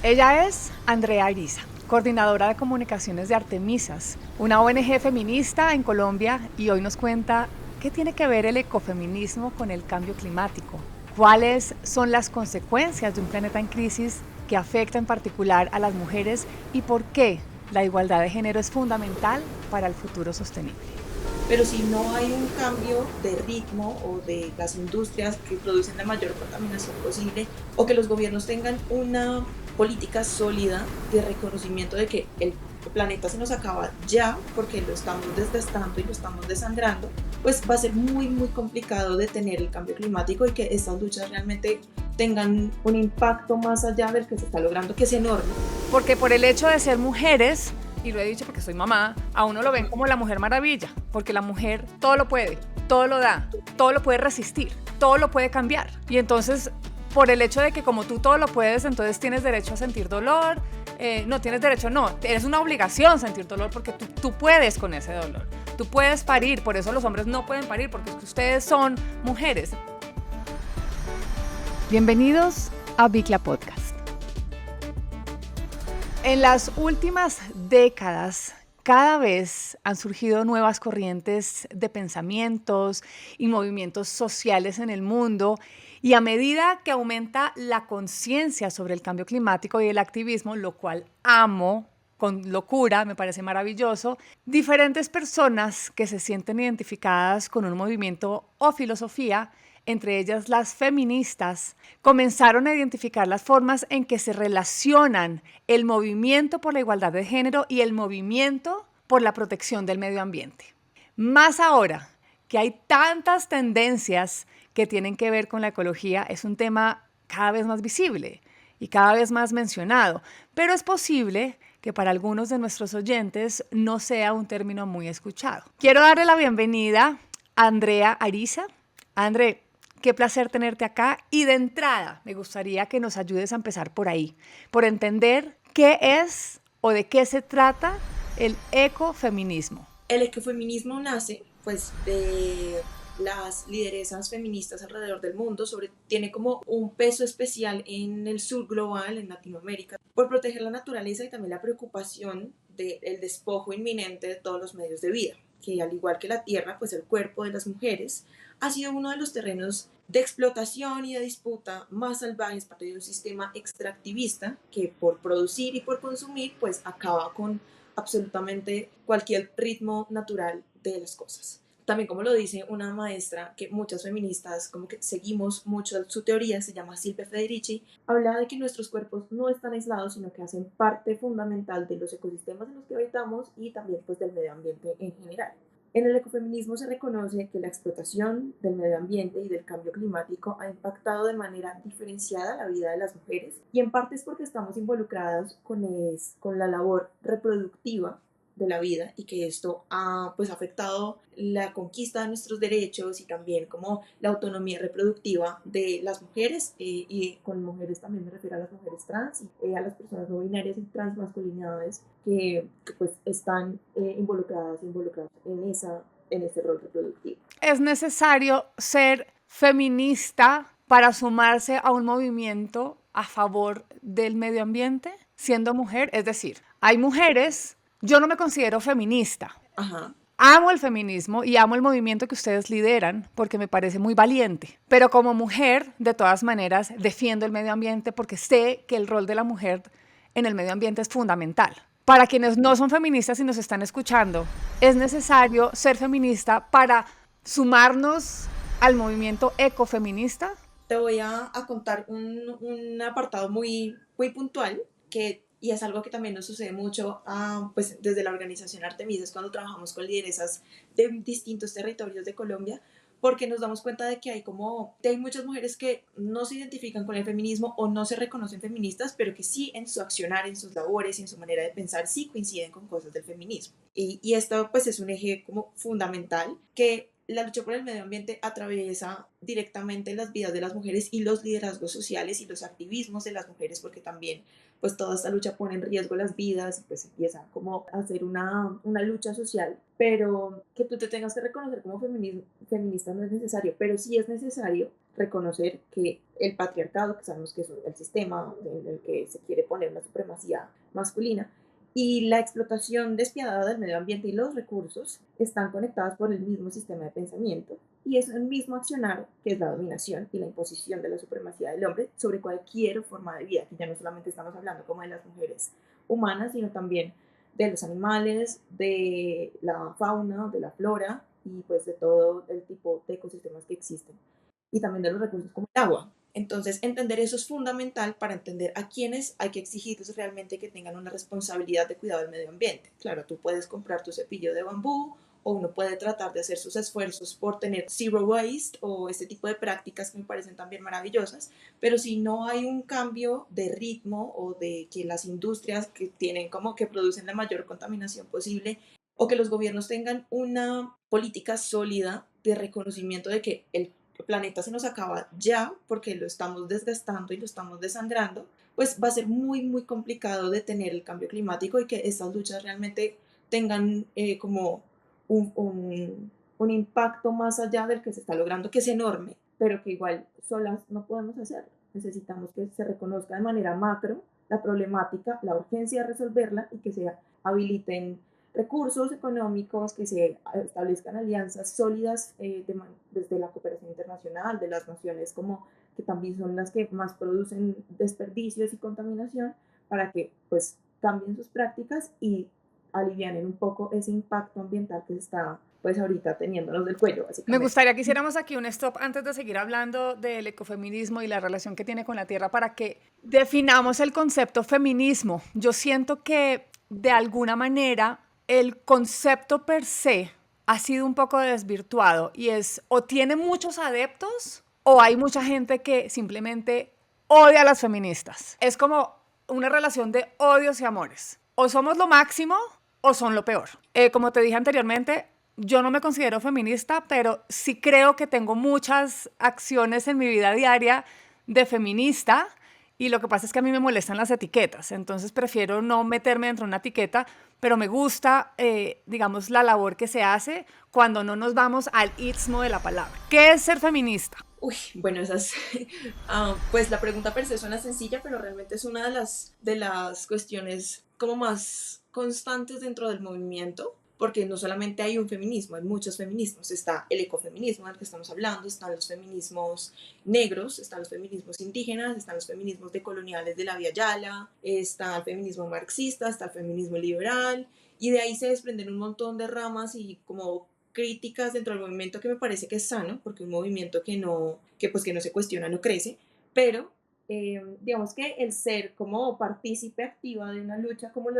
Ella es Andrea Ariza, coordinadora de comunicaciones de Artemisas, una ONG feminista en Colombia, y hoy nos cuenta qué tiene que ver el ecofeminismo con el cambio climático, cuáles son las consecuencias de un planeta en crisis que afecta en particular a las mujeres y por qué la igualdad de género es fundamental para el futuro sostenible. Pero si no hay un cambio de ritmo o de las industrias que producen la mayor contaminación posible, o que los gobiernos tengan una política sólida de reconocimiento de que el planeta se nos acaba ya porque lo estamos desgastando y lo estamos desangrando, pues va a ser muy complicado detener el cambio climático y que estas luchas realmente tengan un impacto más allá del que se está logrando, que es enorme. Porque por el hecho de ser mujeres, y lo he dicho porque soy mamá, a uno lo ven como la mujer maravilla, porque la mujer todo lo puede, todo lo da, todo lo puede resistir, todo lo puede cambiar. Y entonces, por el hecho de que como tú todo lo puedes, entonces tienes derecho a sentir dolor. No tienes derecho, no, eres una obligación sentir dolor porque tú puedes con ese dolor. Tú puedes parir, por eso los hombres no pueden parir, porque es que ustedes son mujeres. Bienvenidos a Bicla Podcast. En las últimas décadas, cada vez han surgido nuevas corrientes de pensamientos y movimientos sociales en el mundo, y a medida que aumenta la conciencia sobre el cambio climático y el activismo, lo cual amo con locura, me parece maravilloso, diferentes personas que se sienten identificadas con un movimiento o filosofía, entre ellas las feministas, comenzaron a identificar las formas en que se relacionan el movimiento por la igualdad de género y el movimiento por la protección del medio ambiente. Más ahora que hay tantas tendencias que tienen que ver con la ecología, es un tema cada vez más visible y cada vez más mencionado, pero es posible que para algunos de nuestros oyentes no sea un término muy escuchado. Quiero darle la bienvenida a Andrea Ariza. André, qué placer tenerte acá, y de entrada me gustaría que nos ayudes a empezar por ahí, por entender qué es o de qué se trata el ecofeminismo. El ecofeminismo nace pues de las lideresas feministas alrededor del mundo, tiene como un peso especial en el sur global, en Latinoamérica, por proteger la naturaleza y también la preocupación del despojo inminente de todos los medios de vida, que al igual que la tierra, pues el cuerpo de las mujeres ha sido uno de los terrenos de explotación y de disputa más salvajes, parte de un sistema extractivista que por producir y por consumir pues acaba con absolutamente cualquier ritmo natural de las cosas. También, como lo dice una maestra que muchas feministas como que seguimos mucho su teoría, se llama Silvia Federici, habla de que nuestros cuerpos no están aislados, sino que hacen parte fundamental de los ecosistemas en los que habitamos y también pues del medio ambiente en general. En el ecofeminismo se reconoce que la explotación del medio ambiente y del cambio climático ha impactado de manera diferenciada la vida de las mujeres, y en parte es porque estamos involucradas con la labor reproductiva de la vida, y que esto ha pues afectado la conquista de nuestros derechos y también como la autonomía reproductiva de las mujeres, y con mujeres también me refiero a las mujeres trans y a las personas no binarias y transmasculinidades que pues están involucradas en ese rol reproductivo. Es necesario ser feminista para sumarse a un movimiento a favor del medio ambiente siendo mujer. Es decir, hay mujeres, yo no me considero feminista. Ajá. Amo el feminismo y amo el movimiento que ustedes lideran porque me parece muy valiente. Pero como mujer, de todas maneras, defiendo el medio ambiente porque sé que el rol de la mujer en el medio ambiente es fundamental. Para quienes no son feministas y nos están escuchando, es necesario ser feminista para sumarnos al movimiento ecofeminista. Te voy a contar un apartado muy puntual y es algo que también nos sucede mucho pues desde la organización Artemisas cuando trabajamos con lideresas de distintos territorios de Colombia, porque nos damos cuenta de que hay muchas mujeres que no se identifican con el feminismo o no se reconocen feministas, pero que sí en su accionar, en sus labores y en su manera de pensar sí coinciden con cosas del feminismo. Y esto pues es un eje como fundamental, que la lucha por el medio ambiente atraviesa directamente las vidas de las mujeres y los liderazgos sociales y los activismos de las mujeres, porque también pues toda esta lucha pone en riesgo las vidas y pues empieza como a hacer una lucha social. Pero que tú te tengas que reconocer como feminista no es necesario, pero sí es necesario reconocer que el patriarcado, que sabemos que es el sistema en el que se quiere poner la supremacía masculina, y la explotación despiadada del medio ambiente y los recursos están conectadas por el mismo sistema de pensamiento y es el mismo accionar que es la dominación y la imposición de la supremacía del hombre sobre cualquier forma de vida, que ya no solamente estamos hablando como de las mujeres humanas, sino también de los animales, de la fauna, de la flora y pues de todo el tipo de ecosistemas que existen y también de los recursos como el agua. Entonces, entender eso es fundamental para entender a quiénes hay que exigirles realmente que tengan una responsabilidad de cuidado del medio ambiente. Claro, tú puedes comprar tu cepillo de bambú o uno puede tratar de hacer sus esfuerzos por tener zero waste o este tipo de prácticas que me parecen también maravillosas, pero si no hay un cambio de ritmo o de que las industrias que tienen como que producen la mayor contaminación posible o que los gobiernos tengan una política sólida de reconocimiento de que el planeta se nos acaba ya porque lo estamos desgastando y lo estamos desangrando, pues va a ser muy, muy complicado detener el cambio climático y que estas luchas realmente tengan como un impacto más allá del que se está logrando, que es enorme, pero que igual solas no podemos hacerlo. Necesitamos que se reconozca de manera macro la problemática, la urgencia de resolverla y que se habiliten recursos económicos, que se establezcan alianzas sólidas desde la cooperación internacional, de las naciones como que también son las que más producen desperdicios y contaminación, para que pues cambien sus prácticas y alivianen un poco ese impacto ambiental que se está pues ahorita teniéndonos del cuello, Me básicamente. gustaría que hiciéramos aquí un stop antes de seguir hablando del ecofeminismo y la relación que tiene con la tierra para que definamos el concepto feminismo. Yo siento que de alguna manera el concepto per se ha sido un poco desvirtuado y es o tiene muchos adeptos o hay mucha gente que simplemente odia a las feministas. Es como una relación de odios y amores. O somos lo máximo o son lo peor. Como te dije anteriormente, yo no me considero feminista, pero sí creo que tengo muchas acciones en mi vida diaria de feminista y lo que pasa es que a mí me molestan las etiquetas, entonces prefiero no meterme dentro de una etiqueta, pero me gusta, digamos, la labor que se hace cuando no nos vamos al istmo de la palabra. ¿Qué es ser feminista? Uy, bueno, esas, pues la pregunta per se suena sencilla, pero realmente es una de las cuestiones como más constantes dentro del movimiento, porque no solamente hay un feminismo, hay muchos feminismos. Está el ecofeminismo del que estamos hablando, están los feminismos negros, están los feminismos indígenas, están los feminismos decoloniales de la Via Yala, está el feminismo marxista, está el feminismo liberal, y de ahí se desprenden un montón de ramas y como críticas dentro del movimiento que me parece que es sano, porque un movimiento que no se cuestiona no crece, pero digamos que el ser como partícipe activa de una lucha como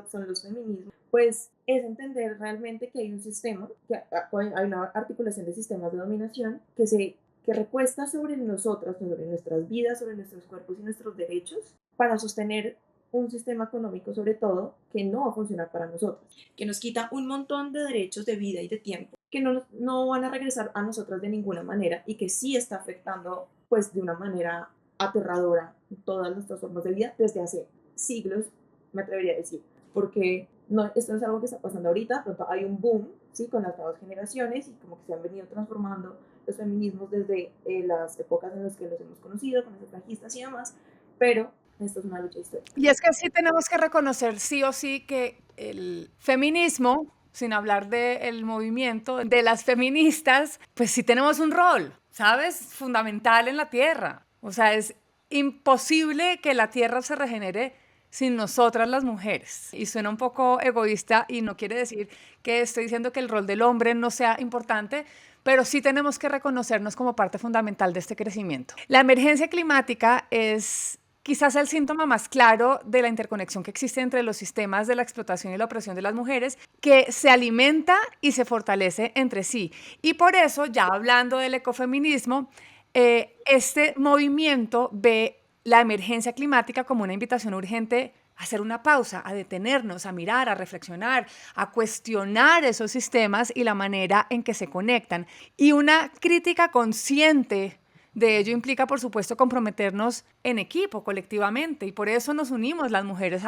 son los feminismos, pues es entender realmente que hay un sistema, que hay una articulación de sistemas de dominación que recuesta sobre nosotras, sobre nuestras vidas, sobre nuestros cuerpos y nuestros derechos para sostener un sistema económico sobre todo que no va a funcionar para nosotros, que nos quita un montón de derechos de vida y de tiempo que no van a regresar a nosotras de ninguna manera y que sí está afectando pues de una manera aterradora todas nuestras formas de vida desde hace siglos, me atrevería a decir, porque esto no es algo que está pasando ahorita, pronto hay un boom, ¿sí? Con las nuevas generaciones y como que se han venido transformando los feminismos desde las épocas en las que los hemos conocido, con los sufragistas y demás, pero esto es una lucha histórica. Y es que sí tenemos que reconocer sí o sí que el feminismo, sin hablar del movimiento, de las feministas, pues sí tenemos un rol, ¿sabes? Fundamental en la tierra. O sea, es imposible que la tierra se regenere sin nosotras las mujeres. Y suena un poco egoísta y no quiere decir que estoy diciendo que el rol del hombre no sea importante, pero sí tenemos que reconocernos como parte fundamental de este crecimiento. La emergencia climática es quizás el síntoma más claro de la interconexión que existe entre los sistemas de la explotación y la opresión de las mujeres, que se alimenta y se fortalece entre sí. Y por eso, ya hablando del ecofeminismo, este movimiento ve la emergencia climática como una invitación urgente a hacer una pausa, a detenernos, a mirar, a reflexionar, a cuestionar esos sistemas y la manera en que se conectan. Y una crítica consciente de ello implica, por supuesto, comprometernos en equipo, colectivamente, y por eso nos unimos las mujeres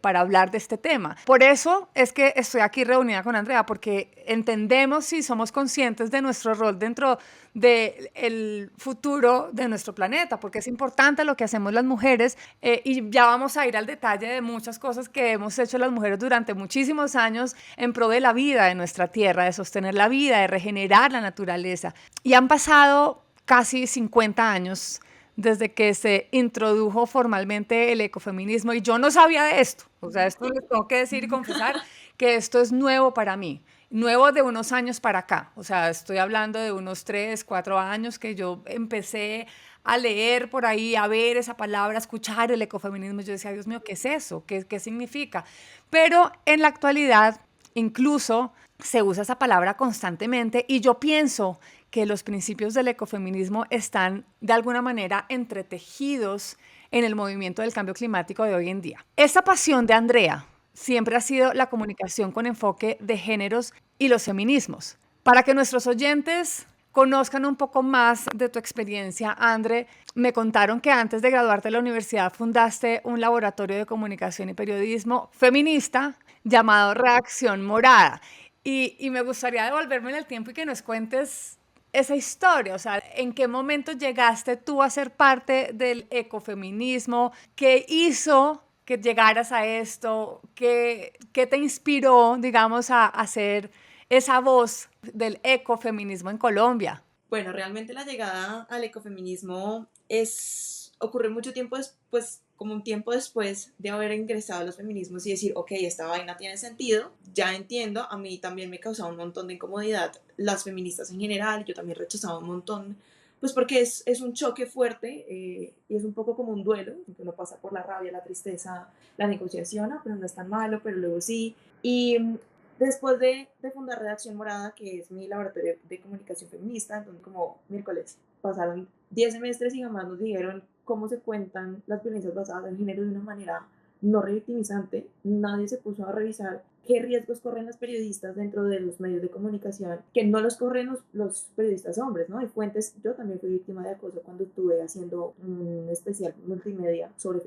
para hablar de este tema. Por eso es que estoy aquí reunida con Andrea, porque entendemos y somos conscientes de nuestro rol dentro del futuro de nuestro planeta, porque es importante lo que hacemos las mujeres, y ya vamos a ir al detalle de muchas cosas que hemos hecho las mujeres durante muchísimos años en pro de la vida de nuestra tierra, de sostener la vida, de regenerar la naturaleza. Y han pasado casi 50 años desde que se introdujo formalmente el ecofeminismo y yo no sabía de esto. O sea, esto les tengo que decir y confesar que esto es nuevo para mí, nuevo de unos años para acá. O sea, estoy hablando de unos 3, 4 años que yo empecé a leer por ahí, a ver esa palabra, a escuchar el ecofeminismo. Yo decía, Dios mío, ¿qué es eso? ¿Qué significa? Pero en la actualidad, incluso se usa esa palabra constantemente y yo pienso que los principios del ecofeminismo están de alguna manera entretejidos en el movimiento del cambio climático de hoy en día. Esta pasión de Andrea siempre ha sido la comunicación con enfoque de géneros y los feminismos. Para que nuestros oyentes conozcan un poco más de tu experiencia, Andre, me contaron que antes de graduarte de la universidad fundaste un laboratorio de comunicación y periodismo feminista llamado Reacción Morada. Y me gustaría devolverme en el tiempo y que nos cuentes esa historia, o sea, ¿en qué momento llegaste tú a ser parte del ecofeminismo? ¿Qué hizo que llegaras a esto? ¿Qué te inspiró, digamos, a hacer esa voz del ecofeminismo en Colombia? Bueno, realmente la llegada al ecofeminismo ocurre mucho tiempo después, como un tiempo después de haber ingresado a los feminismos y decir, ok, esta vaina tiene sentido, ya entiendo, a mí también me causaba un montón de incomodidad las feministas en general, yo también rechazaba un montón, pues porque es un choque fuerte y es un poco como un duelo, que uno pasa por la rabia, la tristeza, la negociación, pero no es tan malo, pero luego sí, y después de fundar Redacción Morada, que es mi laboratorio de comunicación feminista, entonces como miércoles pasaron 10 semestres y jamás nos dijeron cómo se cuentan las violencias basadas en género de una manera no revictimizante. Nadie se puso a revisar qué riesgos corren las periodistas dentro de los medios de comunicación, que no los corren los periodistas hombres, ¿no? Hay fuentes, yo también fui víctima de acoso cuando estuve haciendo un especial multimedia sobre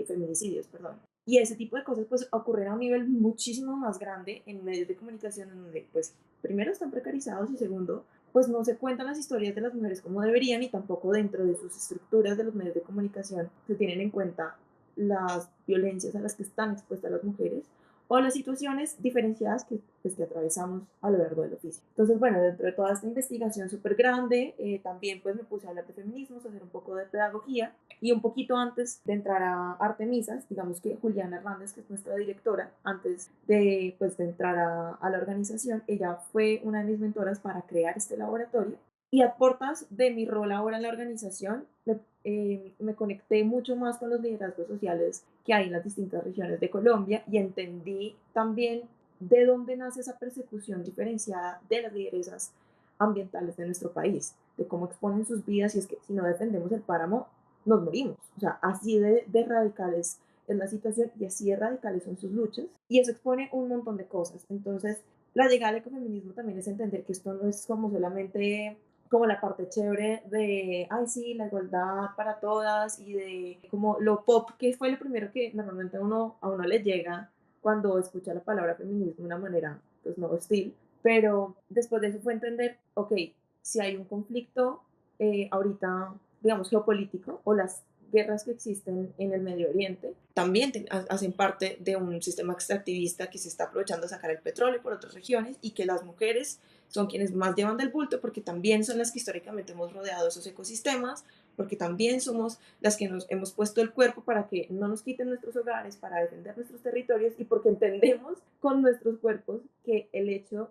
feminicidios, perdón. Y ese tipo de cosas pues ocurren a un nivel muchísimo más grande en medios de comunicación en donde pues primero están precarizados y segundo pues no se cuentan las historias de las mujeres como deberían y tampoco dentro de sus estructuras de los medios de comunicación se tienen en cuenta las violencias a las que están expuestas las mujeres o las situaciones diferenciadas que atravesamos a lo largo del oficio. Entonces, bueno, dentro de toda esta investigación súper grande, también pues me puse a hablar de feminismos, a hacer un poco de pedagogía y un poquito antes de entrar a Artemisas, digamos que Juliana Hernández, que es nuestra directora, antes de entrar a la organización, ella fue una de mis mentoras para crear este laboratorio y a portas de mi rol ahora en la organización, me conecté mucho más con los liderazgos sociales que hay en las distintas regiones de Colombia y entendí también de dónde nace esa persecución diferenciada de las lideresas ambientales de nuestro país, de cómo exponen sus vidas y es que si no defendemos el páramo, nos morimos. O sea, así de radicales es la situación y así de radicales son sus luchas y eso expone un montón de cosas. Entonces, la llegada al ecofeminismo también es entender que esto no es como solamente como la parte chévere de, ay sí, la igualdad para todas y de como lo pop, que fue lo primero que normalmente a uno le llega cuando escucha la palabra feminismo de una manera, pues no hostil, pero después de eso fue entender, ok, si hay un conflicto ahorita, digamos, geopolítico o las guerras que existen en el Medio Oriente también hacen parte de un sistema extractivista que se está aprovechando de sacar el petróleo por otras regiones y que las mujeres son quienes más llevan del bulto porque también son las que históricamente hemos rodeado esos ecosistemas, porque también somos las que nos hemos puesto el cuerpo para que no nos quiten nuestros hogares, para defender nuestros territorios y porque entendemos con nuestros cuerpos que el hecho,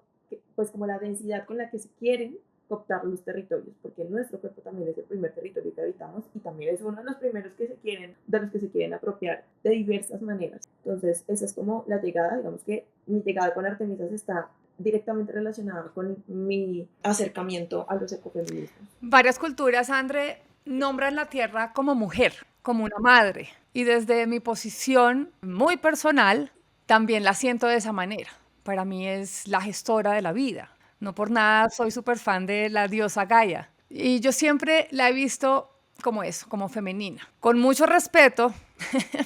pues como la densidad con la que se quieren cooptar los territorios, porque nuestro cuerpo también es el primer territorio que habitamos y también es uno de los primeros de los que se quieren apropiar de diversas maneras. Entonces, esa es como la llegada, digamos que mi llegada con Artemisas está directamente relacionada con mi acercamiento a los ecofeminismos. Varias culturas, Andre, nombran la tierra como mujer, como una madre. Y desde mi posición muy personal, también la siento de esa manera. Para mí es la gestora de la vida. No por nada soy súper fan de la diosa Gaia. Y yo siempre la he visto como eso, como femenina. Con mucho respeto,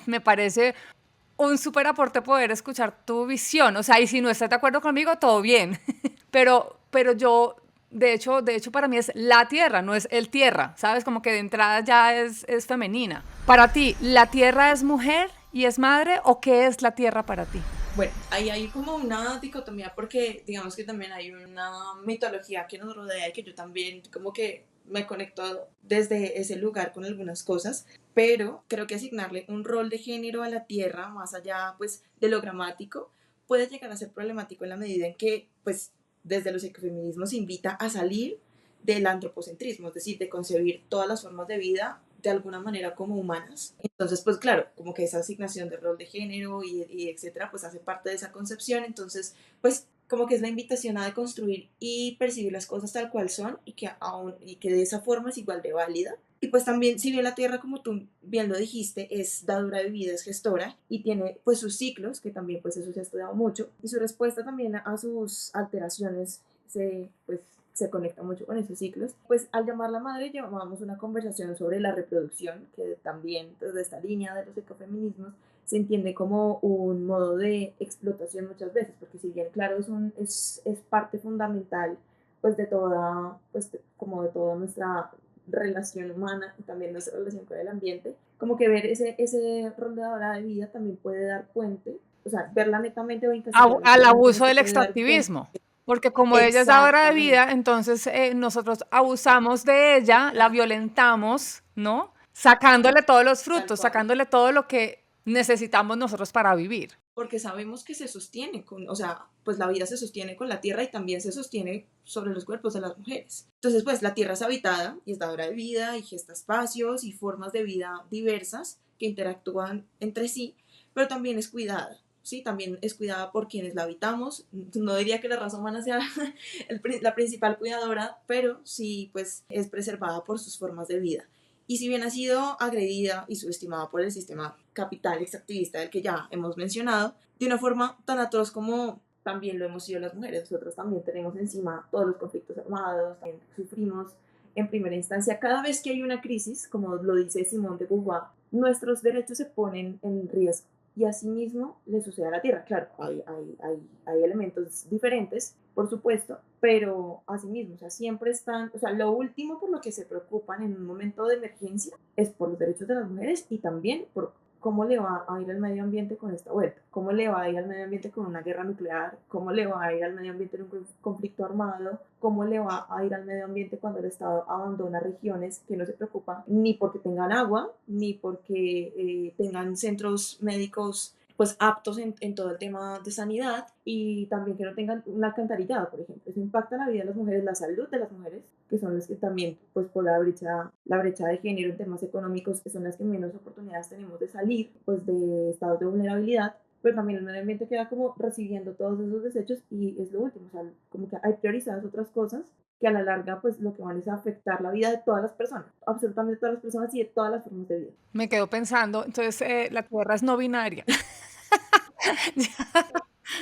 me parece un súper aporte poder escuchar tu visión. O sea, y si no estás de acuerdo conmigo, todo bien. Pero yo, de hecho, para mí es la tierra, no es el tierra, ¿sabes? Como que de entrada ya es femenina. Para ti, ¿la tierra es mujer y es madre o qué es la tierra para ti? Bueno, ahí hay como una dicotomía porque digamos que también hay una mitología que nos rodea y que yo también como que me conecto desde ese lugar con algunas cosas, pero creo que asignarle un rol de género a la tierra, más allá pues de lo gramático, puede llegar a ser problemático en la medida en que pues desde los ecofeminismos se invita a salir del antropocentrismo, es decir, de concebir todas las formas de vida de alguna manera como humanas. Entonces, pues claro, como que esa asignación de rol de género y etcétera, pues hace parte de esa concepción. Entonces, pues como que es la invitación a deconstruir y percibir las cosas tal cual son y que de esa forma es igual de válida. Y pues también, si bien la Tierra, como tú bien lo dijiste, es dadora de vida, es gestora y tiene pues sus ciclos, que también pues eso se ha estudiado mucho, y su respuesta también a sus alteraciones se conecta mucho con esos ciclos. Pues al llamarla madre llamamos una conversación sobre la reproducción, que también desde esta línea de los ecofeminismos se entiende como un modo de explotación muchas veces, porque si bien claro es parte fundamental pues de toda, como de toda nuestra relación humana y también nuestra relación con el ambiente, como que ver ese rol de dadora de vida también puede dar puente, o sea, verla netamente o encasillarla Al solamente en abuso esto del puede dar puente. extractivismo. Porque como ella es ahora de Exactamente, vida, entonces nosotros abusamos de ella, la exacto, violentamos, ¿no? Sacándole todos los tal frutos, cual. sacándole todo lo que necesitamos nosotros para vivir. Porque sabemos que se sostiene con, o sea, pues la vida se sostiene con la tierra y también se sostiene sobre los cuerpos de las mujeres. Entonces, pues la tierra es habitada y es dadora de vida y gesta espacios y formas de vida diversas que interactúan entre sí, pero también es cuidada. Sí, también es cuidada por quienes la habitamos. No diría que la raza humana sea la principal cuidadora, pero sí, pues es preservada por sus formas de vida. Y si bien ha sido agredida y subestimada por el sistema capital extractivista del que ya hemos mencionado, de una forma tan atroz como también lo hemos sido las mujeres. Nosotros también tenemos encima todos los conflictos armados, también sufrimos en primera instancia. Cada vez que hay una crisis, como lo dice Simone de Beauvoir, nuestros derechos se ponen en riesgo. Y asimismo le sucede a la Tierra. Claro, hay elementos diferentes, por supuesto, pero asimismo, o sea, siempre están, o sea, lo último por lo que se preocupan en un momento de emergencia es por los derechos de las mujeres y también por cómo le va a ir al medio ambiente con esta vuelta, cómo le va a ir al medio ambiente con una guerra nuclear, cómo le va a ir al medio ambiente en un conflicto armado, cómo le va a ir al medio ambiente cuando el Estado abandona regiones que no se preocupan ni porque tengan agua, ni porque tengan centros médicos pues aptos en todo el tema de sanidad y también que no tengan un alcantarillado, por ejemplo. Eso impacta la vida de las mujeres, la salud de las mujeres, que son las que también, pues por la brecha de género en temas económicos, que son las que menos oportunidades tenemos de salir, pues de estados de vulnerabilidad, pero también el medio ambiente queda como recibiendo todos esos desechos y es lo último, o sea, como que hay priorizadas otras cosas que a la larga pues lo que van es a afectar la vida de todas las personas, absolutamente todas las personas y de todas las formas de vida. Me quedo pensando, entonces la tierra es no binaria.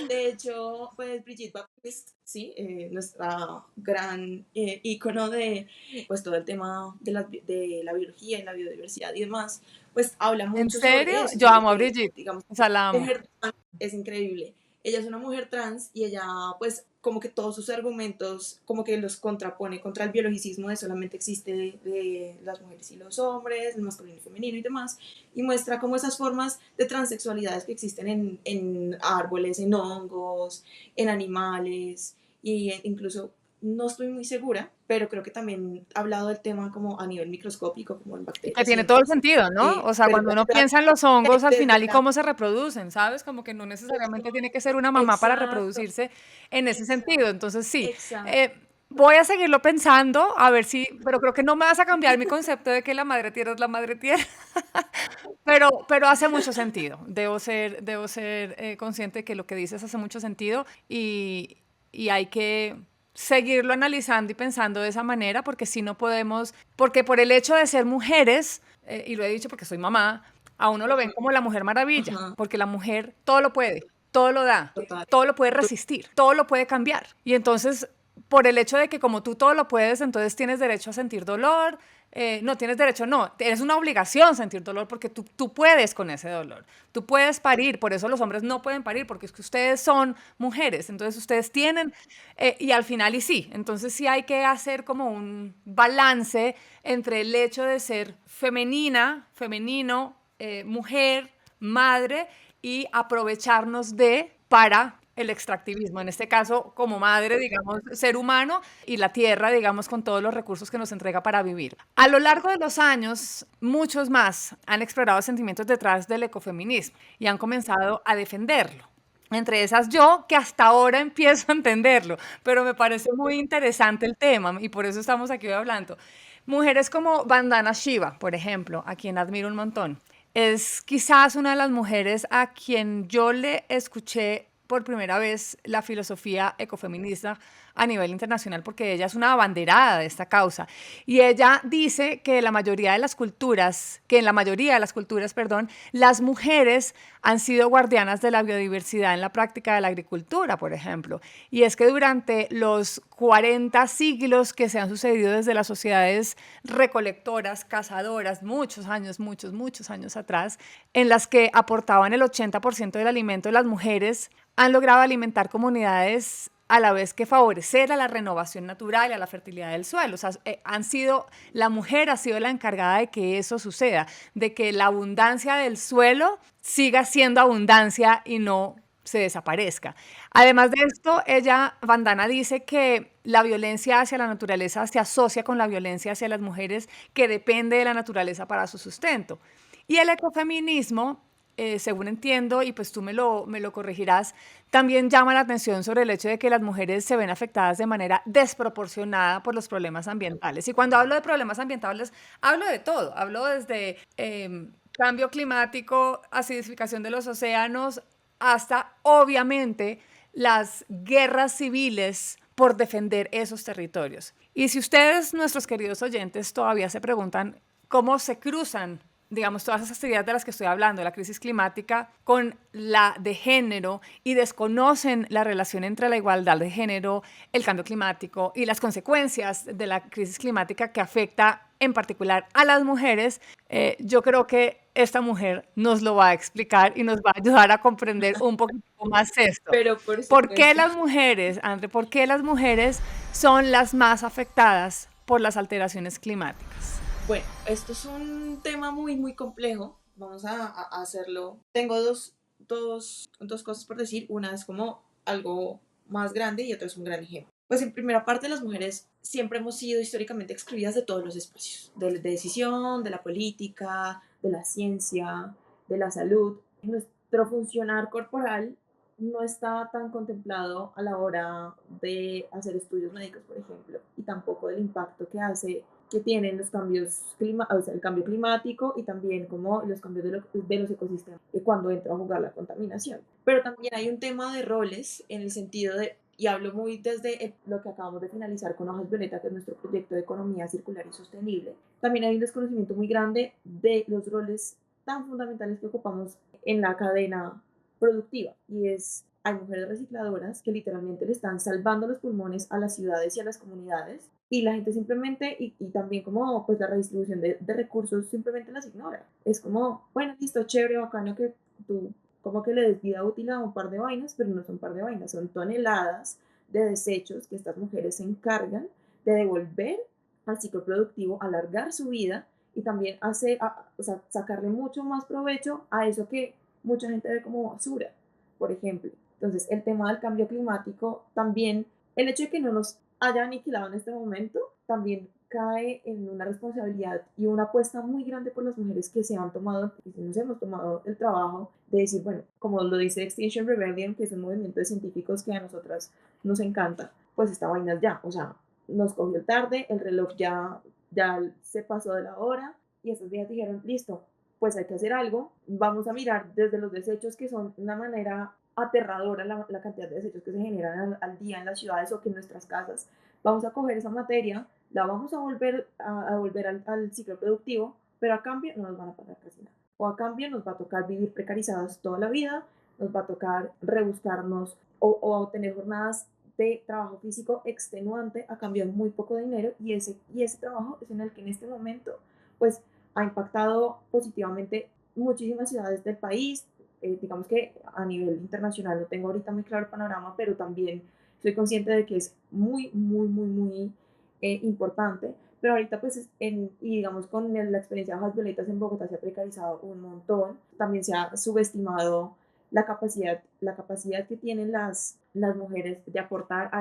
De hecho, pues Brigitte Baptiste, sí, nuestra gran ícono de pues todo el tema de la biología y la biodiversidad y demás, pues habla ¿En mucho serio? sobre eso, Yo sobre amo a que, Brigitte, digamos, o sea, la amo. mujer trans es increíble. Ella es una mujer trans y ella, pues, como que todos sus argumentos, como que los contrapone contra el biologicismo de solamente existe de las mujeres y los hombres, el masculino y femenino y demás, y muestra como esas formas de transexualidades que existen en árboles, en hongos, en animales, y incluso no estoy muy segura, pero creo que también ha hablado del tema como a nivel microscópico, como en Que bacterias y tiene todo el demás. sentido, ¿no? O sea, Pero cuando uno piensa en los hongos al desde final y la... cómo se reproducen, ¿sabes? Como que no necesariamente tiene que ser una mamá para Exacto, reproducirse en ese sentido. Entonces, sí, exacto. eh, voy a seguirlo pensando, a ver si, pero creo que no me vas a cambiar mi concepto de que la madre tierra es la madre tierra, pero hace mucho sentido. Debo ser consciente de que lo que dices hace mucho sentido y hay que seguirlo analizando y pensando de esa manera, porque si no podemos, porque por el hecho de ser mujeres, y lo he dicho porque soy mamá, a uno lo ven como la mujer maravilla, Ajá, porque la mujer todo lo puede, todo lo da, total. todo lo puede resistir, todo lo puede cambiar. Y entonces por el hecho de que como tú todo lo puedes, entonces tienes derecho a sentir dolor. No tienes derecho, no, es una obligación sentir dolor porque tú puedes con ese dolor. Tú puedes parir, por eso los hombres no pueden parir, porque es que ustedes son mujeres, entonces ustedes tienen, y al final y sí, entonces sí hay que hacer como un balance entre el hecho de ser femenina, femenino, mujer, madre, y aprovecharnos de para el extractivismo, en este caso como madre, digamos, ser humano y la tierra, digamos, con todos los recursos que nos entrega para vivir. A lo largo de los años, muchos más han explorado sentimientos detrás del ecofeminismo y han comenzado a defenderlo. Entre esas yo, que hasta ahora empiezo a entenderlo, pero me parece muy interesante el tema y por eso estamos aquí hoy hablando. Mujeres como Vandana Shiva, por ejemplo, a quien admiro un montón. Es quizás una de las mujeres a quien yo le escuché por primera vez la filosofía ecofeminista a nivel internacional porque ella es una abanderada de esta causa y ella dice que la mayoría de las culturas, que en la mayoría de las culturas, perdón, las mujeres han sido guardianas de la biodiversidad en la práctica de la agricultura, por ejemplo. Y es que durante los 40 siglos que se han sucedido desde las sociedades recolectoras, cazadoras, muchos años atrás, en las que aportaban el 80% del alimento de las mujeres, han logrado alimentar comunidades a la vez que favorecer a la renovación natural y a la fertilidad del suelo. O sea, la mujer ha sido la encargada de que eso suceda, de que la abundancia del suelo siga siendo abundancia y no se desaparezca. Además de esto, Vandana dice que la violencia hacia la naturaleza se asocia con la violencia hacia las mujeres que depende de la naturaleza para su sustento. Y el ecofeminismo, según entiendo, y pues tú me lo corregirás, también llama la atención sobre el hecho de que las mujeres se ven afectadas de manera desproporcionada por los problemas ambientales. Y cuando hablo de problemas ambientales, hablo de todo. Hablo desde cambio climático, acidificación de los océanos, hasta, obviamente, las guerras civiles por defender esos territorios. Y si ustedes, nuestros queridos oyentes, todavía se preguntan cómo se cruzan, digamos, todas esas actividades de las que estoy hablando, la crisis climática con la de género y desconocen la relación entre la igualdad de género, el cambio climático y las consecuencias de la crisis climática que afecta en particular a las mujeres, yo creo que esta mujer nos lo va a explicar y nos va a ayudar a comprender un poquito más esto. Pero por ¿Por qué supuesto. las mujeres, André, por qué las mujeres son las más afectadas por las alteraciones climáticas? Bueno, esto es un tema muy, muy complejo. Vamos a hacerlo. Tengo dos cosas por decir. Una es como algo más grande y otra es un gran ejemplo. Pues en primera parte, las mujeres siempre hemos sido históricamente excluidas de todos los espacios, de decisión, de la política, de la ciencia, de la salud. Nuestro funcionar corporal no está tan contemplado a la hora de hacer estudios médicos, por ejemplo, y tampoco del impacto que tienen los o sea, el cambio climático y también como los cambios de los ecosistemas cuando entra a jugar la contaminación. Pero también hay un tema de roles en el sentido de, y hablo muy desde lo que acabamos de finalizar con Hojas Violeta, que es nuestro proyecto de economía circular y sostenible, también hay un desconocimiento muy grande de los roles tan fundamentales que ocupamos en la cadena productiva y hay mujeres recicladoras que literalmente le están salvando los pulmones a las ciudades y a las comunidades y la gente simplemente, y también como pues la redistribución de recursos simplemente las ignora. Es como, bueno, listo, chévere, bacano que tú como que le des vida útil a un par de vainas, pero no son un par de vainas, son toneladas de desechos que estas mujeres se encargan de devolver al ciclo productivo, alargar su vida y también o sea, sacarle mucho más provecho a eso que mucha gente ve como basura, por ejemplo. Entonces, el tema del cambio climático también, el hecho de que no nos haya aniquilado en este momento, también cae en una responsabilidad y una apuesta muy grande por las mujeres que se han tomado, y nos hemos tomado el trabajo de decir, bueno, como lo dice Extinction Rebellion, que es un movimiento de científicos que a nosotras nos encanta, pues esta vaina ya, o sea, nos cogió tarde, el reloj ya se pasó de la hora y estos días dijeron, listo, pues hay que hacer algo, vamos a mirar desde los desechos que son una manera aterradora la cantidad de desechos que se generan al día en las ciudades o que en nuestras casas, vamos a coger esa materia, la vamos a volver al ciclo productivo, pero a cambio no nos van a pagar casi nada. O a cambio nos va a tocar vivir precarizadas toda la vida, nos va a tocar rebuscarnos o tener jornadas de trabajo físico extenuante a cambio de muy poco dinero, y ese trabajo es en el que en este momento pues ha impactado positivamente muchísimas ciudades del país. Digamos que a nivel internacional no tengo ahorita muy claro el panorama, pero también soy consciente de que es muy, muy, muy, muy importante. Pero ahorita pues y digamos con la experiencia de Hojas Violetas en Bogotá se ha precarizado un montón, también se ha subestimado la capacidad que tienen las mujeres de aportar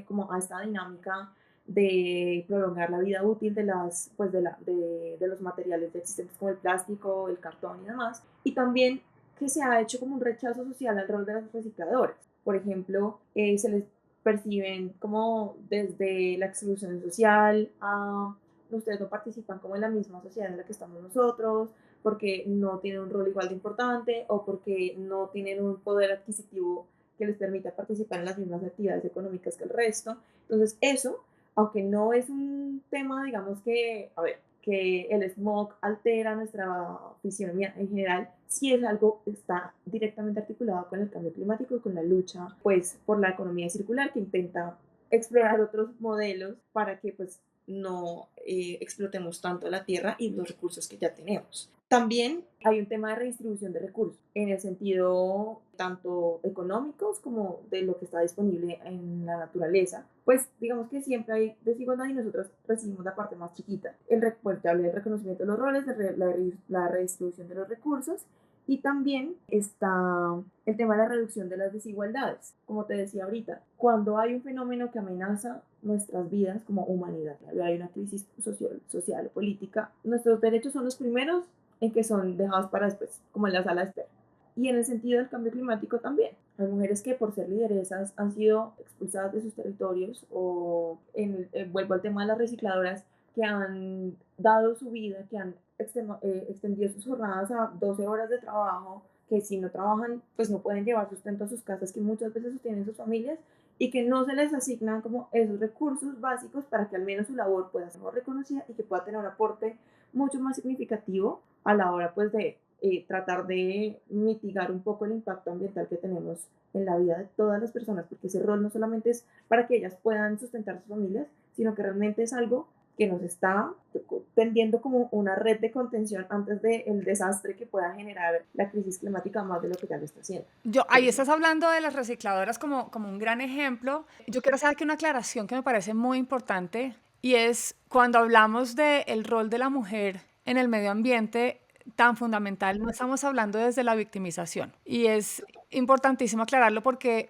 como a esta dinámica de prolongar la vida útil de los materiales existentes como el plástico, el cartón y demás. Y también que se ha hecho como un rechazo social al rol de las recicladoras. Por ejemplo, se les perciben como desde la exclusión social a ustedes no participan como en la misma sociedad en la que estamos nosotros, porque no tienen un rol igual de importante o porque no tienen un poder adquisitivo que les permita participar en las mismas actividades económicas que el resto. Entonces eso, aunque no es un tema, digamos que, a ver, que el smog altera nuestra fisionomía en general, sí es algo que está directamente articulado con el cambio climático y con la lucha pues por la economía circular, que intenta explorar otros modelos para que pues no explotemos tanto la tierra y los recursos que ya tenemos. También hay un tema de redistribución de recursos, en el sentido tanto económicos como de lo que está disponible en la naturaleza. Pues digamos que siempre hay desigualdad y nosotros recibimos la parte más chiquita. Pues, ya hablé del reconocimiento de los roles, de la redistribución de los recursos, y también está el tema de la reducción de las desigualdades. Como te decía ahorita, cuando hay un fenómeno que amenaza nuestras vidas como humanidad, hay una crisis social o política, nuestros derechos son los primeros en que son dejados para después, como en la sala de espera. Y en el sentido del cambio climático también. Hay mujeres que por ser lideresas han sido expulsadas de sus territorios, o vuelvo al tema de las recicladoras, que han dado su vida, que han extendido sus jornadas a 12 horas de trabajo, que si no trabajan pues no pueden llevar sustento a sus casas, que muchas veces sostienen sus familias, y que no se les asignan como esos recursos básicos para que al menos su labor pueda ser reconocida y que pueda tener un aporte mucho más significativo a la hora pues de tratar de mitigar un poco el impacto ambiental que tenemos en la vida de todas las personas, porque ese rol no solamente es para que ellas puedan sustentar sus familias, sino que realmente es algo que nos está tendiendo como una red de contención antes del desastre que pueda generar la crisis climática, más de lo que ya lo está haciendo. Ahí estás hablando de las recicladoras como un gran ejemplo. Yo quiero hacer aquí una aclaración que me parece muy importante, y es cuando hablamos del rol de la mujer en el medio ambiente tan fundamental, no estamos hablando desde la victimización. Y es importantísimo aclararlo porque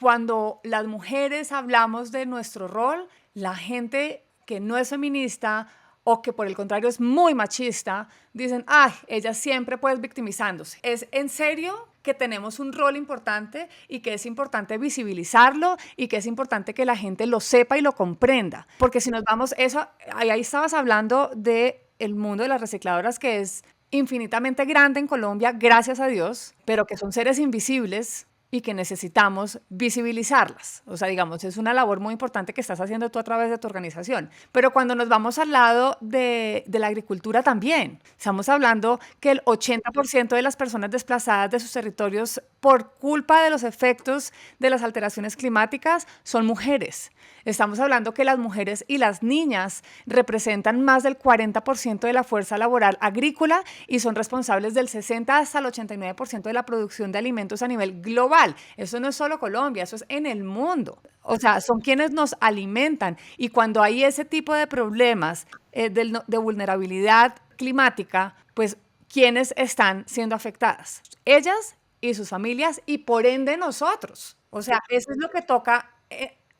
cuando las mujeres hablamos de nuestro rol, la gente que no es feminista o que por el contrario es muy machista, dicen, ay, ella siempre pues victimizándose. Es en serio que tenemos un rol importante y que es importante visibilizarlo y que es importante que la gente lo sepa y lo comprenda. Porque si nos vamos, ahí estabas hablando del mundo de las recicladoras, que es infinitamente grande en Colombia, gracias a Dios, pero que son seres invisibles y que necesitamos visibilizarlas. O sea, digamos, es una labor muy importante que estás haciendo tú a través de tu organización. Pero cuando nos vamos al lado de la agricultura también, estamos hablando que el 80% de las personas desplazadas de sus territorios por culpa de los efectos de las alteraciones climáticas son mujeres. Estamos hablando que las mujeres y las niñas representan más del 40% de la fuerza laboral agrícola y son responsables del 60 hasta el 89% de la producción de alimentos a nivel global. Eso no es solo Colombia, eso es en el mundo. O sea, son quienes nos alimentan, y cuando hay ese tipo de problemas de vulnerabilidad climática, pues ¿quiénes están siendo afectadas? Ellas y sus familias, y por ende nosotros. O sea, eso es lo que toca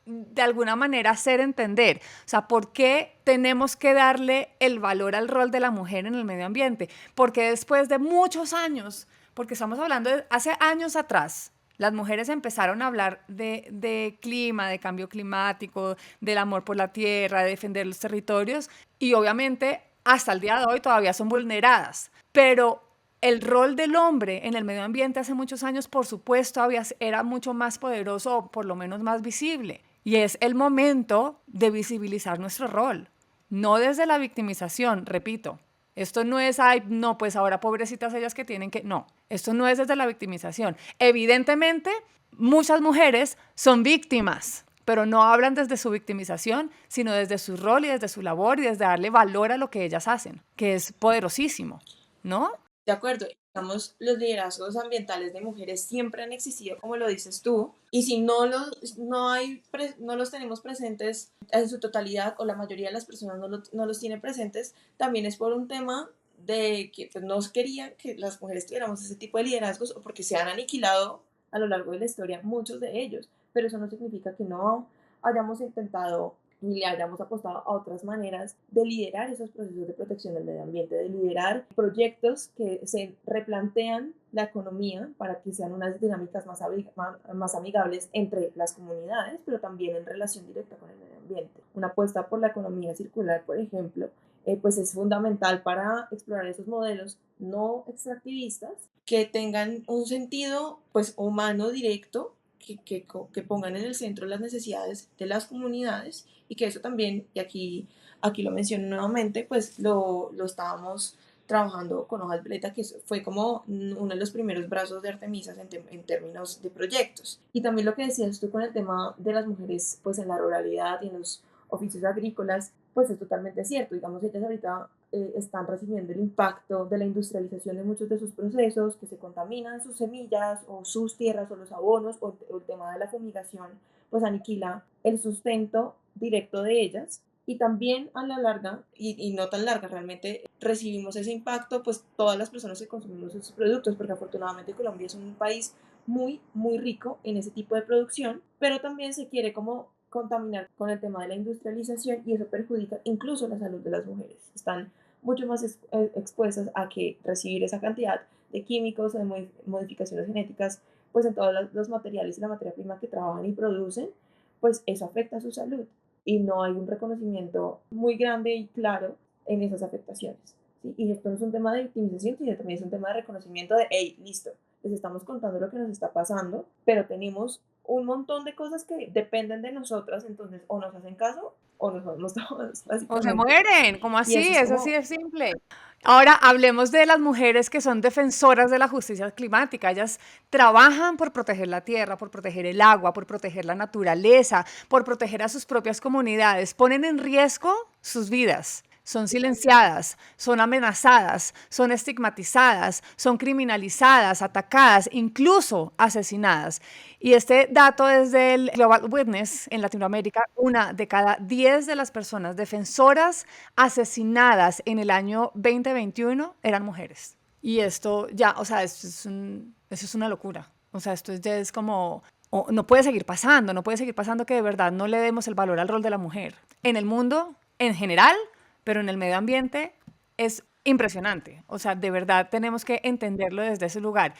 de alguna manera hacer entender. O sea, ¿por qué tenemos que darle el valor al rol de la mujer en el medio ambiente? Porque después de muchos años, porque estamos hablando de hace años atrás, las mujeres empezaron a hablar de clima, de cambio climático, del amor por la tierra, de defender los territorios, y obviamente hasta el día de hoy todavía son vulneradas. Pero el rol del hombre en el medio ambiente hace muchos años, por supuesto, era mucho más poderoso, o por lo menos más visible. Y es el momento de visibilizar nuestro rol, no desde la victimización, repito. Esto no es, ay, no, pues ahora pobrecitas ellas que tienen que... No, esto no es desde la victimización. Evidentemente, muchas mujeres son víctimas, pero no hablan desde su victimización, sino desde su rol y desde su labor y desde darle valor a lo que ellas hacen, que es poderosísimo, ¿no? De acuerdo, digamos, los liderazgos ambientales de mujeres siempre han existido, como lo dices tú, y si no los tenemos presentes en su totalidad, o la mayoría de las personas no los tienen presentes, también es por un tema de que pues, no querían que las mujeres tuviéramos ese tipo de liderazgos, o porque se han aniquilado a lo largo de la historia muchos de ellos, pero eso no significa que no hayamos intentado y le hayamos apostado a otras maneras de liderar esos procesos de protección del medio ambiente, de liderar proyectos que se replantean la economía para que sean unas dinámicas más amigables entre las comunidades, pero también en relación directa con el medio ambiente. Una apuesta por la economía circular, por ejemplo, pues es fundamental para explorar esos modelos no extractivistas que tengan un sentido pues humano directo, que pongan en el centro las necesidades de las comunidades, y que eso también, y aquí lo menciono nuevamente, pues lo estábamos trabajando con Hojas Violeta, que fue como uno de los primeros brazos de Artemisas en términos de proyectos. Y también lo que decías tú con el tema de las mujeres pues en la ruralidad y en los oficios agrícolas, pues es totalmente cierto. Digamos, ellas ahorita están recibiendo el impacto de la industrialización de muchos de sus procesos, que se contaminan sus semillas o sus tierras o los abonos, o el tema de la fumigación, pues aniquila el sustento directo de ellas. Y también a la larga, y no tan larga realmente, recibimos ese impacto, pues todas las personas que consumimos esos productos, porque afortunadamente Colombia es un país muy, muy rico en ese tipo de producción, pero también se quiere como contaminar con el tema de la industrialización, y eso perjudica incluso la salud de las mujeres. Están mucho más expuestas a que recibir esa cantidad de químicos, de modificaciones genéticas, pues en todos los materiales y la materia prima que trabajan y producen, pues eso afecta a su salud, y no hay un reconocimiento muy grande y claro en esas afectaciones. ¿Sí? Y esto no es un tema de victimización, sino también es un tema de reconocimiento de, hey, listo, les estamos contando lo que nos está pasando, pero tenemos un montón de cosas que dependen de nosotras, entonces o nos hacen caso o nos vamos todos, O se básicamente. mueren, ¿cómo Y eso así? es Es así como, de simple. Ahora hablemos de las mujeres que son defensoras de la justicia climática. Ellas trabajan por proteger la tierra, por proteger el agua, por proteger la naturaleza, por proteger a sus propias comunidades. Ponen en riesgo sus vidas. Son silenciadas, son amenazadas, son estigmatizadas, son criminalizadas, atacadas, incluso asesinadas. Y este dato es del Global Witness en Latinoamérica. Una de cada 10 de las personas defensoras asesinadas en el año 2021 eran mujeres. Y esto ya, o sea, eso es una locura. O sea, esto ya es como, no puede seguir pasando, no puede seguir pasando que de verdad no le demos el valor al rol de la mujer. En el mundo, en general, pero en el medio ambiente es impresionante. O sea, de verdad tenemos que entenderlo desde ese lugar.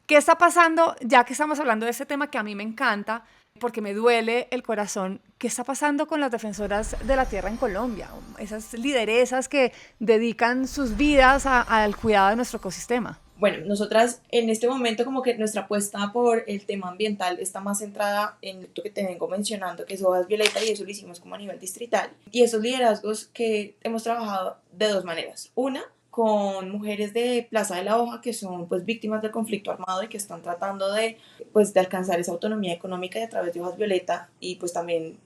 ¿Qué está pasando? Ya que estamos hablando de este tema que a mí me encanta, porque me duele el corazón, ¿qué está pasando con las defensoras de la tierra en Colombia? Esas lideresas que dedican sus vidas al cuidado de nuestro ecosistema. bueno, nosotras en este momento como que nuestra apuesta por el tema ambiental está más centrada en lo que te vengo mencionando, que es Hojas Violeta, y eso lo hicimos como a nivel distrital. Y esos liderazgos que hemos trabajado de dos maneras. Una, con mujeres de Plaza de la Hoja, que son pues víctimas del conflicto armado y que están tratando de pues de alcanzar esa autonomía económica, y a través de Hojas Violeta, y pues también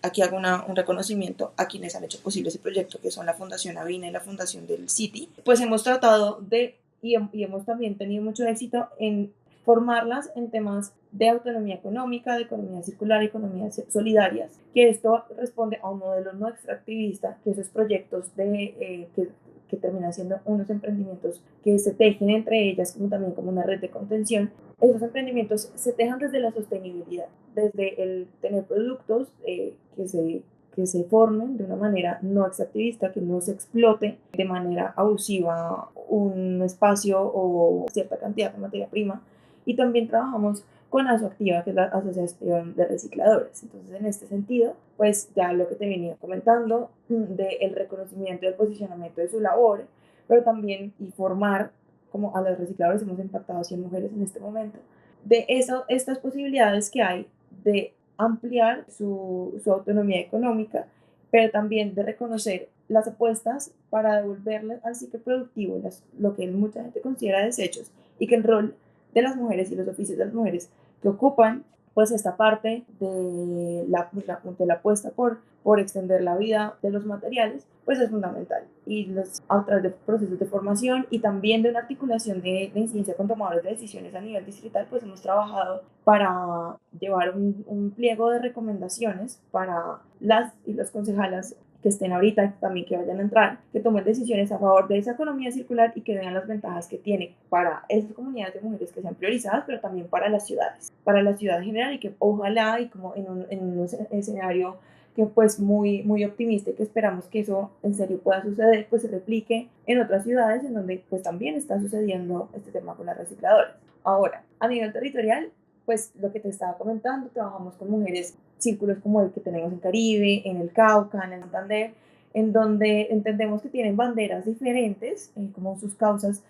aquí hago un reconocimiento a quienes han hecho posible ese proyecto, que son la Fundación Avina y la Fundación del City, pues hemos tratado de y hemos también tenido mucho éxito en formarlas en temas de autonomía económica, de economía circular, economías solidarias, que esto responde a un modelo no extractivista, que esos proyectos que terminan siendo unos emprendimientos que se tejen entre ellas, como también como una red de contención. Esos emprendimientos se tejan desde la sostenibilidad, desde el tener productos que se formen de una manera no extractivista, que no se explote de manera abusiva un espacio o cierta cantidad de materia prima. Y también trabajamos con ASOACTIVA, que es la Asociación de Recicladores. Entonces, en este sentido, pues ya lo que te venía comentando del reconocimiento y el posicionamiento de su labor, pero también y formar, como a los recicladores hemos impactado a 100 mujeres en este momento, de estas posibilidades que hay de ampliar su autonomía económica, pero también de reconocer las apuestas para devolverle al ciclo productivo lo que mucha gente considera desechos, y que el rol de las mujeres y los oficios de las mujeres que ocupan pues esta parte de de la apuesta por extender la vida de los materiales, pues es fundamental. Y a través de procesos de formación y también de una articulación de incidencia con tomadores de decisiones a nivel distrital, pues hemos trabajado para llevar un pliego de recomendaciones para las y los concejalas que estén ahorita, también que vayan a entrar, que tomen decisiones a favor de esa economía circular y que vean las ventajas que tiene para esas comunidades de mujeres que sean priorizadas, pero también para las ciudades, para la ciudad en general, y que ojalá, y como en un escenario que pues muy optimista y que esperamos que eso en serio pueda suceder, pues se replique en otras ciudades en donde pues también está sucediendo este tema con las recicladoras. Ahora, a nivel territorial, pues lo que te estaba comentando, trabajamos con mujeres, círculos como el que tenemos en Caribe, en el Cauca, en el Santander, en donde entendemos que tienen banderas diferentes, como sus causas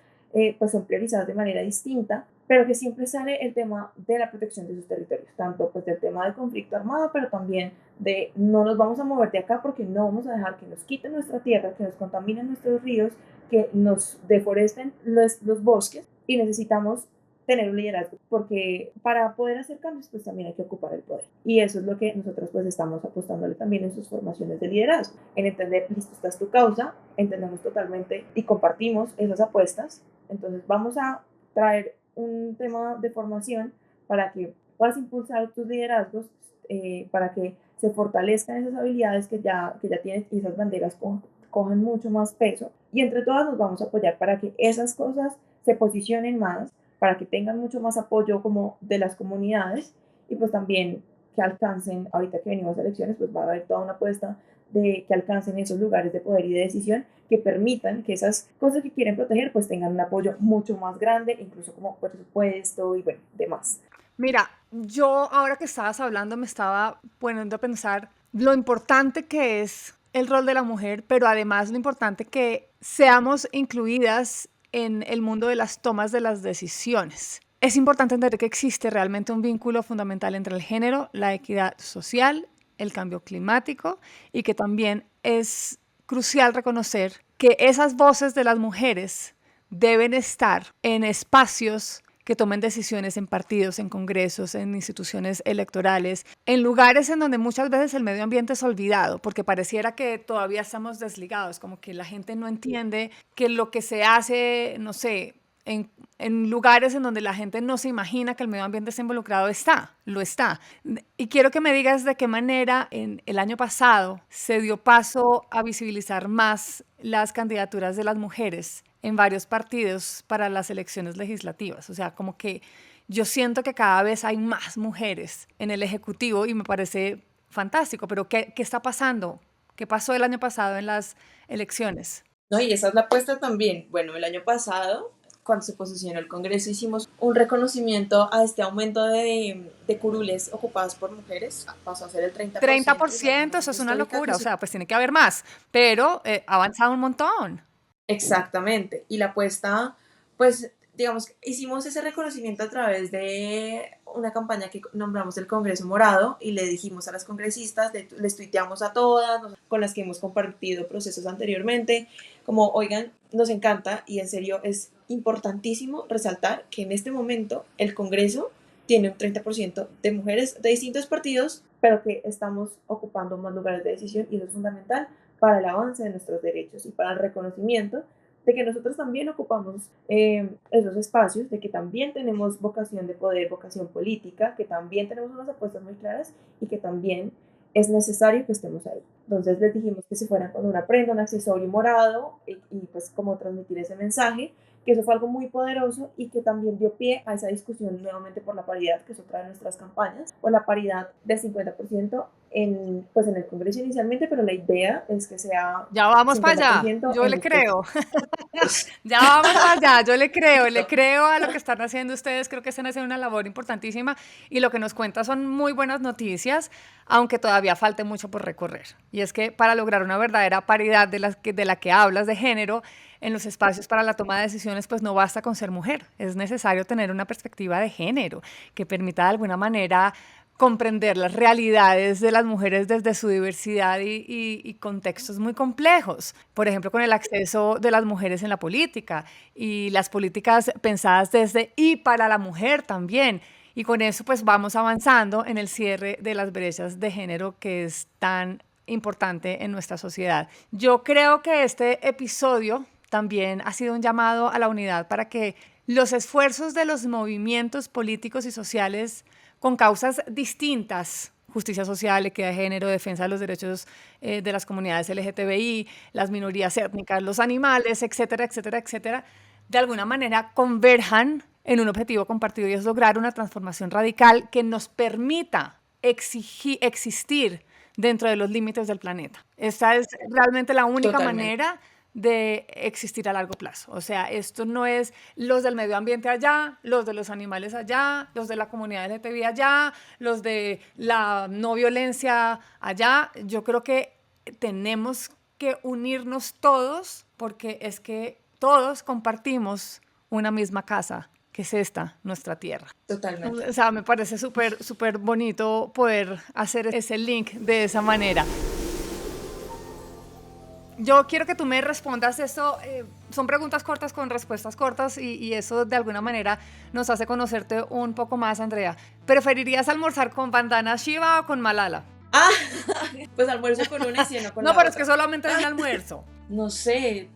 pues son priorizadas de manera distinta, pero que siempre sale el tema de la protección de sus territorios, tanto pues del tema del conflicto armado, pero también de no nos vamos a mover de acá porque no vamos a dejar que nos quiten nuestra tierra, que nos contaminen nuestros ríos, que nos deforesten los bosques, y necesitamos tener un liderazgo, porque para poder hacer cambios pues también hay que ocupar el poder, y eso es lo que nosotros pues estamos apostándole también en sus formaciones de liderazgo, en entender, listo, esta es tu causa, entendemos totalmente y compartimos esas apuestas, entonces vamos a traer un tema de formación para que puedas impulsar tus liderazgos, para que se fortalezcan esas habilidades que ya tienes y esas banderas cojan mucho más peso, y entre todas nos vamos a apoyar para que esas cosas se posicionen más, para que tengan mucho más apoyo como de las comunidades, y pues también que alcancen, ahorita que venimos a elecciones, pues va a haber toda una apuesta de que alcancen esos lugares de poder y de decisión que permitan que esas cosas que quieren proteger pues tengan un apoyo mucho más grande, incluso como presupuesto y bueno, demás. Mira, yo ahora que estabas hablando me estaba poniendo a pensar lo importante que es el rol de la mujer, pero además lo importante que seamos incluidas en el mundo de las tomas de las decisiones. Es importante entender que existe realmente un vínculo fundamental entre el género, la equidad social, el cambio climático, y que también es crucial reconocer que esas voces de las mujeres deben estar en espacios que tomen decisiones en partidos, en congresos, en instituciones electorales, en lugares en donde muchas veces el medio ambiente es olvidado, porque pareciera que todavía estamos desligados, como que la gente no entiende que lo que se hace, no sé, en lugares en donde la gente no se imagina que el medio ambiente está involucrado, lo está. Y quiero que me digas de qué manera en el año pasado se dio paso a visibilizar más las candidaturas de las mujeres en varios partidos para las elecciones legislativas. O sea, como que yo siento que cada vez hay más mujeres en el Ejecutivo y me parece fantástico, pero ¿qué está pasando? ¿Qué pasó el año pasado en las elecciones? No, y esa es la apuesta también. Bueno, el año pasado, cuando se posicionó el Congreso, hicimos un reconocimiento a este aumento de curules ocupados por mujeres. Pasó a ser el 30%, es algo 30%, muy eso es una histórica que locura, o sea, pues tiene que haber más, pero ha avanzado un montón. exactamente. Y la apuesta, pues, digamos, hicimos ese reconocimiento a través de una campaña que nombramos el Congreso Morado, y le dijimos a las congresistas, les tuiteamos a todas, con las que hemos compartido procesos anteriormente, como, oigan, nos encanta y en serio es importantísimo resaltar que en este momento el Congreso tiene un 30% de mujeres de distintos partidos, pero que estamos ocupando más lugares de decisión, y eso es fundamental para el avance de nuestros derechos y para el reconocimiento de que nosotros también ocupamos esos espacios, de que también tenemos vocación de poder, vocación política, que también tenemos unas apuestas muy claras y que también es necesario que estemos ahí. Entonces les dijimos que se fueran con una prenda, un accesorio morado, y pues como transmitir ese mensaje, que eso fue algo muy poderoso y que también dio pie a esa discusión nuevamente por la paridad, que es otra de nuestras campañas, por la paridad del 50% pues en el Congreso inicialmente, pero la idea es que sea Ya vamos para allá, 50% yo en le los próximos. creo. Ya vamos para allá, yo le creo a lo que están haciendo ustedes, creo que están haciendo una labor importantísima y lo que nos cuenta son muy buenas noticias, aunque todavía falte mucho por recorrer. Y es que para lograr una verdadera paridad de la que hablas de género en los espacios para la toma de decisiones, pues no basta con ser mujer, es necesario tener una perspectiva de género que permita de alguna manera comprender las realidades de las mujeres desde su diversidad y contextos muy complejos. Por ejemplo, con el acceso de las mujeres en la política y las políticas pensadas desde y para la mujer también. Y con eso pues vamos avanzando en el cierre de las brechas de género que es tan importante en nuestra sociedad. Yo creo que este episodio también ha sido un llamado a la unidad para que los esfuerzos de los movimientos políticos y sociales con causas distintas, justicia social, equidad de género, defensa de los derechos de las comunidades LGTBI, las minorías étnicas, los animales, etcétera, etcétera, etcétera, de alguna manera converjan en un objetivo compartido y es lograr una transformación radical que nos permita existir dentro de los límites del planeta. Esta es realmente la única Totalmente. manera de existir a largo plazo. O sea, esto no es los del medio ambiente allá, los de los animales allá, los de la comunidad LGTBI allá, los de la no violencia allá. Yo creo que tenemos que unirnos todos porque es que todos compartimos una misma casa, que es esta, nuestra tierra. Totalmente. O sea, me parece súper, súper bonito poder hacer ese link de esa manera. Yo quiero que tú me respondas esto, son preguntas cortas con respuestas cortas y eso de alguna manera nos hace conocerte un poco más, Andrea. ¿Preferirías almorzar con Vandana Shiva o con Malala? Ah, pues almuerzo con una y ceno con No, la pero otra. es que solamente es un almuerzo. No sé,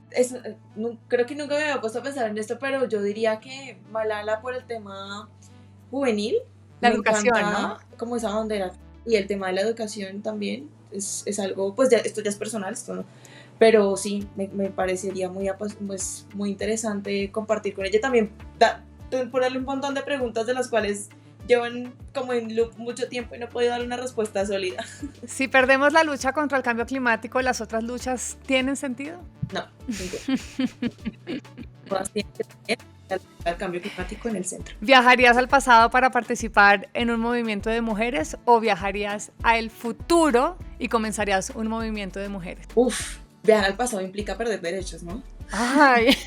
creo que nunca me había puesto a pensar en esto, pero yo diría que Malala por el tema juvenil, La me educación, encanta ¿no? como esa bandera. Y el tema de la educación también es algo, pues esto ya es personal, esto no. Pero sí, me parecería pues, muy interesante compartir con ella también, ponerle un montón de preguntas de las cuales llevan como en loop mucho tiempo y no he podido darle una respuesta sólida. Si perdemos la lucha contra el cambio climático, ¿las otras luchas tienen sentido? No, todas tienen que tener el cambio climático en el centro. ¿Viajarías al pasado para participar en un movimiento de mujeres o viajarías al futuro y comenzarías un movimiento de mujeres? Uf, viajar al pasado implica perder derechos, ¿no? Ay.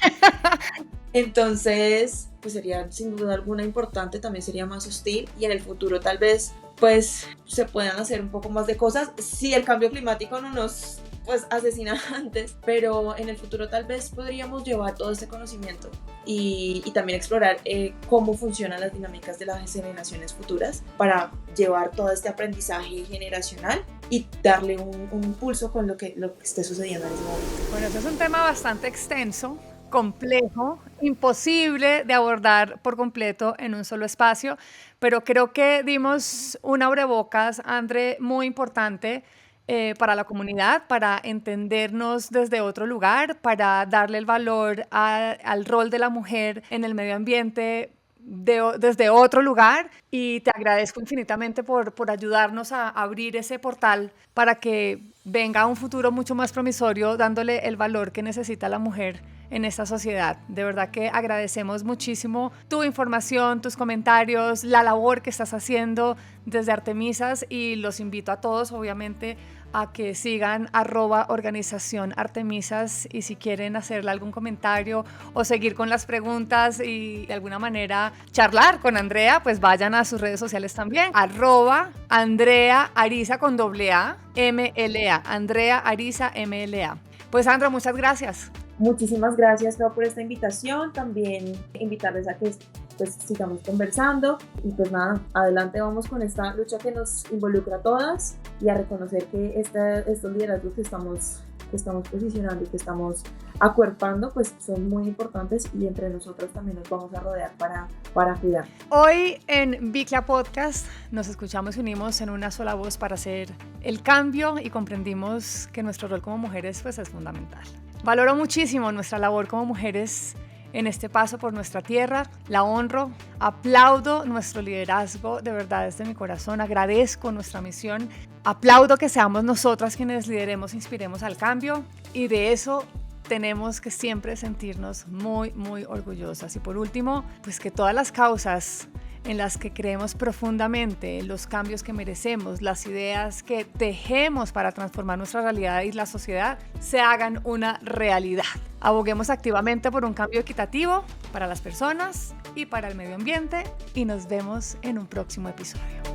Entonces, pues sería sin duda alguna importante, también sería más hostil y en el futuro tal vez pues se puedan hacer un poco más de cosas si el cambio climático no nos pues asesina antes, pero en el futuro tal vez podríamos llevar todo este conocimiento y también explorar cómo funcionan las dinámicas de las generaciones futuras para llevar todo este aprendizaje generacional y darle un impulso con lo que esté sucediendo en ese momento. Bueno, ese es un tema bastante extenso, complejo, imposible de abordar por completo en un solo espacio, pero creo que dimos un abrebocas, André, muy importante para la comunidad, para entendernos desde otro lugar, para darle el valor al rol de la mujer en el medio ambiente desde otro lugar y te agradezco infinitamente por ayudarnos a abrir ese portal para que venga un futuro mucho más promisorio dándole el valor que necesita la mujer en esta sociedad. De verdad que agradecemos muchísimo tu información, tus comentarios, la labor que estás haciendo desde Artemisas y los invito a todos obviamente a que sigan @organización Artemisas y si quieren hacerle algún comentario o seguir con las preguntas y de alguna manera charlar con Andrea, pues vayan a sus redes sociales también, @Andrea Ariza con AA, MLA, Andrea Ariza MLA. Pues Sandra, muchas gracias. Muchísimas gracias, Clau, por esta invitación. También invitarles a que pues sigamos conversando y pues nada, adelante vamos con esta lucha que nos involucra a todas y a reconocer que estos liderazgos que estamos posicionando y que estamos acuerpando pues son muy importantes y entre nosotros también nos vamos a rodear para cuidar. Hoy en Bicla Podcast nos escuchamos y unimos en una sola voz para hacer el cambio y comprendimos que nuestro rol como mujeres pues es fundamental. Valoro muchísimo nuestra labor como mujeres en este paso por nuestra tierra, la honro, aplaudo nuestro liderazgo, de verdad desde mi corazón, agradezco nuestra misión, aplaudo que seamos nosotras quienes lideremos, inspiremos al cambio y de eso tenemos que siempre sentirnos muy, muy orgullosas. Y por último, pues que todas las causas en las que creemos profundamente, los cambios que merecemos, las ideas que tejemos para transformar nuestra realidad y la sociedad, se hagan una realidad. Aboguemos activamente por un cambio equitativo para las personas y para el medio ambiente y nos vemos en un próximo episodio.